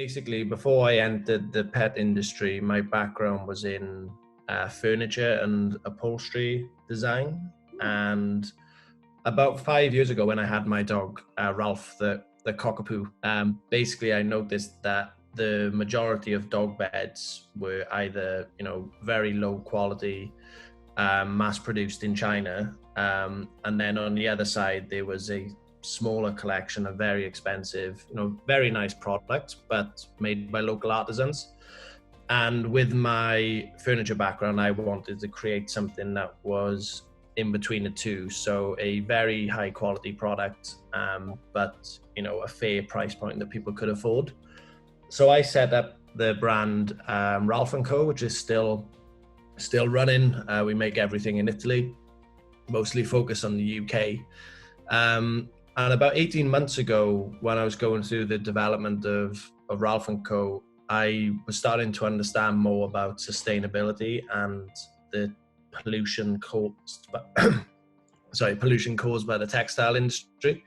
basically, before I entered the pet industry, my background was in furniture and upholstery design. And about 5 years ago, when I had my dog, Ralph, the cockapoo, basically I noticed that the majority of dog beds were either, very low quality, mass produced in China. And then on the other side, there was a smaller collection of very expensive, very nice products, but made by local artisans. And with my furniture background, I wanted to create something that was in between the two. So a very high quality product, but a fair price point that people could afford. So I set up the brand Ralph & Co, which is still running. We make everything in Italy, mostly focused on the UK. And about 18 months ago, when I was going through the development of Ralph & Co, I was starting to understand more about sustainability and the pollution caused by, pollution caused by the textile industry.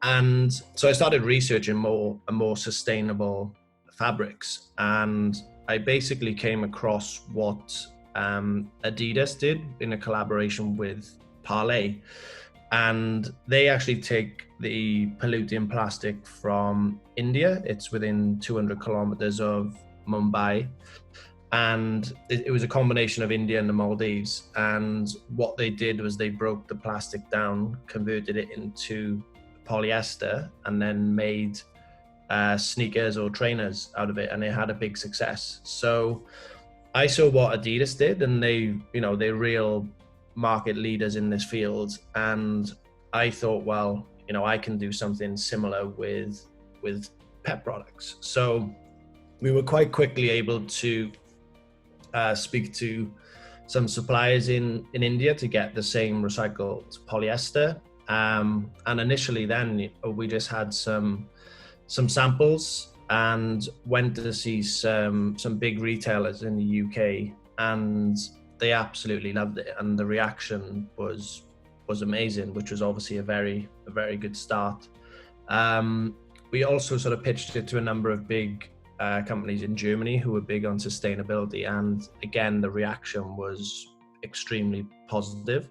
And so I started researching more and more sustainable fabrics. And I basically came across what Adidas did in a collaboration with Parley. And they actually take the polluting plastic from India. It's within 200 kilometers of Mumbai. And it was a combination of India and the Maldives. And what they did was they broke the plastic down, converted it into polyester, and then made sneakers or trainers out of it. And they had a big success. So I saw what Adidas did, and they're real market leaders in this field. And I thought, well, I can do something similar with pet products. So we were quite quickly able to speak to some suppliers in India to get the same recycled polyester. And initially then we just had some samples and went to see some big retailers in the UK, and they absolutely loved it, and the reaction was amazing, which was obviously a very good start. We also sort of pitched it to a number of big companies in Germany who were big on sustainability, and again the reaction was extremely positive.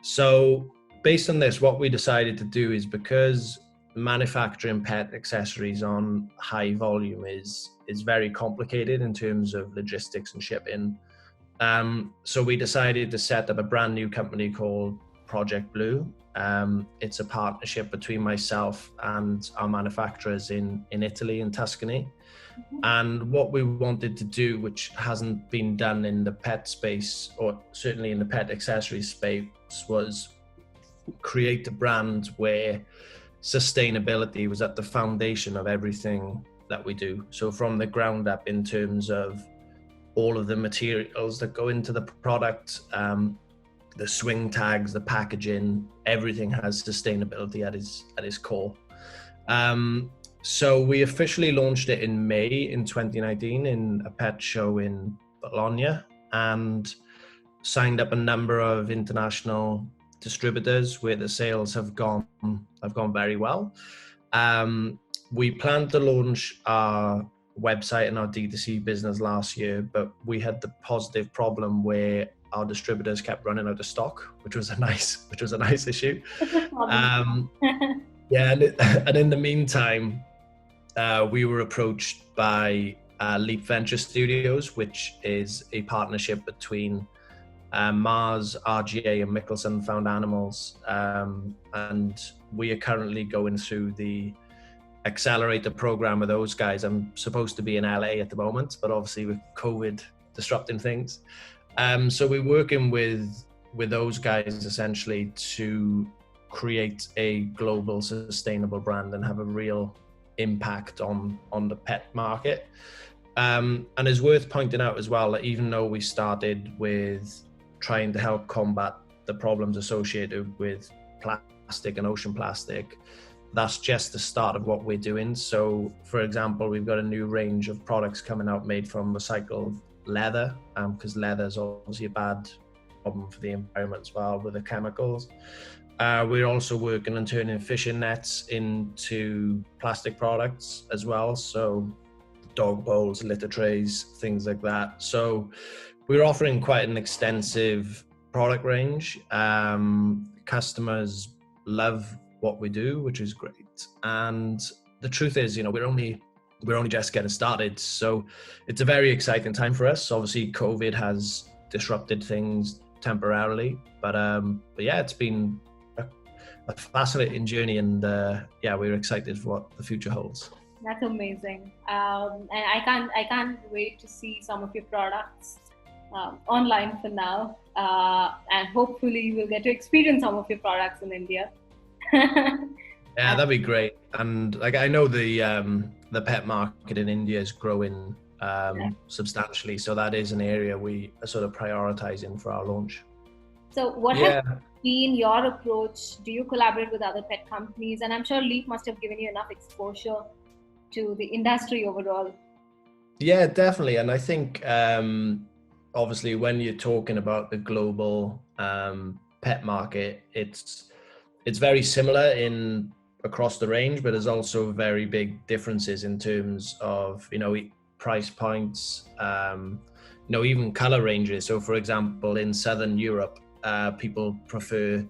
So based on this, what we decided to do is, because manufacturing pet accessories on high volume is very complicated in terms of logistics and shipping. So we decided to set up a brand new company called Project Blue. It's a partnership between myself and our manufacturers in Italy, in Tuscany. Mm-hmm. And what we wanted to do, which hasn't been done in the pet space, or certainly in the pet accessory space, was create a brand where sustainability was at the foundation of everything that we do. So from the ground up, in terms of all of the materials that go into the product, the swing tags, the packaging, everything has sustainability at its core. So we officially launched it in May in 2019 in a pet show in Bologna, and signed up a number of international distributors where the sales have gone very well. We planned to launch our website and our D2C business last year, but we had the positive problem where our distributors kept running out of stock, which was a nice issue. And in the meantime, we were approached by Leap Venture Studios, which is a partnership between Mars, RGA, and Mickelson Found Animals, and we are currently going through the accelerator program with those guys. I'm supposed to be in LA at the moment, but obviously with COVID disrupting things, so we're working with those guys essentially to create a global sustainable brand and have a real impact on the pet market. And it's worth pointing out as well that even though we started with trying to help combat the problems associated with plastic and ocean plastic, that's just the start of what we're doing. So for example, we've got a new range of products coming out made from recycled leather, because leather is obviously a bad problem for the environment as well with the chemicals. We're also working on turning fishing nets into plastic products as well. So dog bowls, litter trays, things like that. So we're offering quite an extensive product range. Customers love what we do, which is great. And the truth is, we're only just getting started. So it's a very exciting time for us. Obviously, COVID has disrupted things temporarily, but yeah, it's been a fascinating journey, and yeah, we're excited for what the future holds. That's amazing, and I can't wait to see some of your products online for now, and hopefully we'll get to experience some of your products in India. Yeah, that'd be great. And like, I know the pet market in India is growing substantially, so that is an area we are sort of prioritizing for our launch. So what has been your approach? Do you collaborate with other pet companies? And I'm sure Leap must have given you enough exposure to the industry overall. Yeah, definitely. And I think obviously when you're talking about the global pet market, it's very similar across the range, but there's also very big differences in terms of price points, even color ranges. So for example, in Southern Europe, people prefer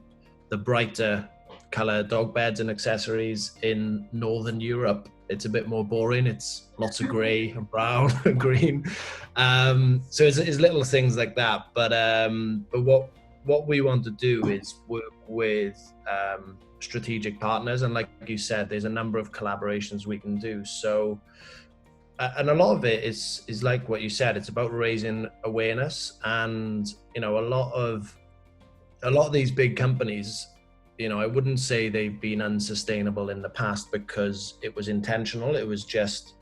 the brighter color dog beds and accessories. In Northern Europe, it's a bit more boring. It's lots of gray and brown and green. So it's little things like that. But what we want to do is work with strategic partners, and like you said, there's a number of collaborations we can do. So and a lot of it is like what you said, it's about raising awareness. And a lot of these big companies, I wouldn't say they've been unsustainable in the past because it was intentional. It was just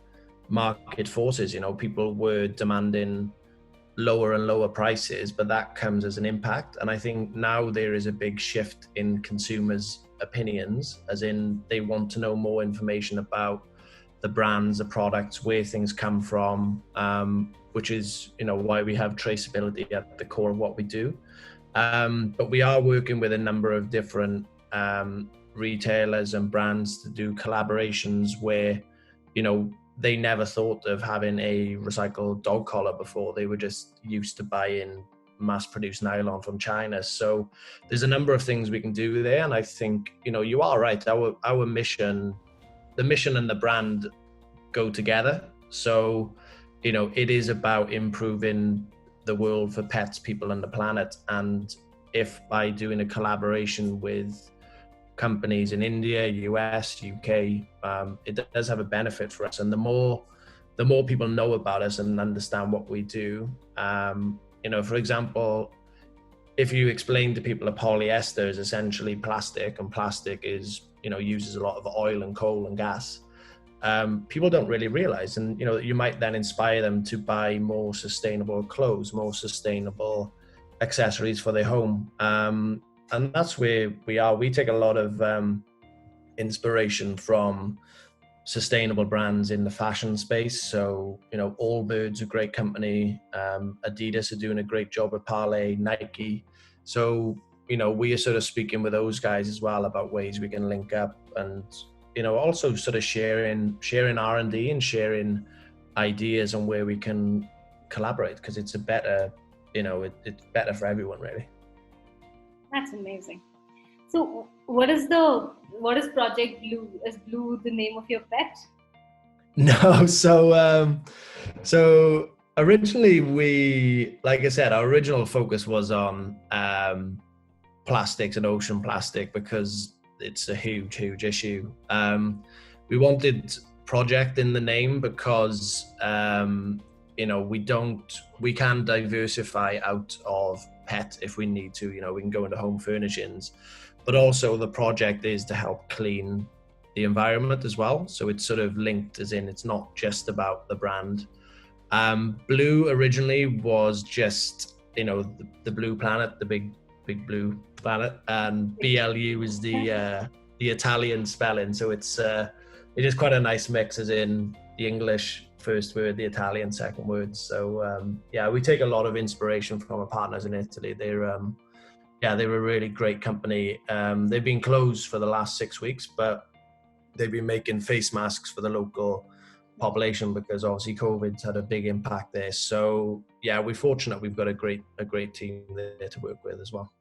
market forces. People were demanding lower and lower prices, but that comes as an impact. And I think now there is a big shift in consumers' opinions, as in they want to know more information about the brands, the products, where things come from, which is why we have traceability at the core of what we do. But we are working with a number of different retailers and brands to do collaborations where they never thought of having a recycled dog collar before. They were just used to buying mass-produced nylon from China. So there's a number of things we can do there. And I think, you are right. Our mission, the mission and the brand go together. So, it is about improving the world for pets, people, and the planet. And if by doing a collaboration with companies in India, US, UK, it does have a benefit for us. And the more people know about us and understand what we do, for example, if you explain to people that polyester is essentially plastic, and plastic is, uses a lot of oil and coal and gas, people don't really realize. And, you might then inspire them to buy more sustainable clothes, more sustainable accessories for their home. And that's where we are. We take a lot of inspiration from sustainable brands in the fashion space. So, Allbirds, a great company. Adidas are doing a great job with Parley, Nike. So, we are sort of speaking with those guys as well about ways we can link up, and, also sort of sharing R&D and sharing ideas on where we can collaborate, because it's a better, it's better for everyone, really. That's amazing. So what is Project Blue? Is Blue the name of your pet? No. So originally like I said, our original focus was on plastics and ocean plastic, because it's a huge issue. We wanted project in the name because we can diversify out of pet if we need to. We can go into home furnishings, but also the project is to help clean the environment as well. So it's sort of linked, as in it's not just about the brand. Blue originally was just the blue planet, the big blue planet, and BLU is the Italian spelling. So it is quite a nice mix, as in the English first word, the Italian second word. So yeah, we take a lot of inspiration from our partners in Italy. They're a really great company. They've been closed for the last 6 weeks, but they've been making face masks for the local population, because obviously COVID's had a big impact there. So yeah, we're fortunate we've got a great team there to work with as well.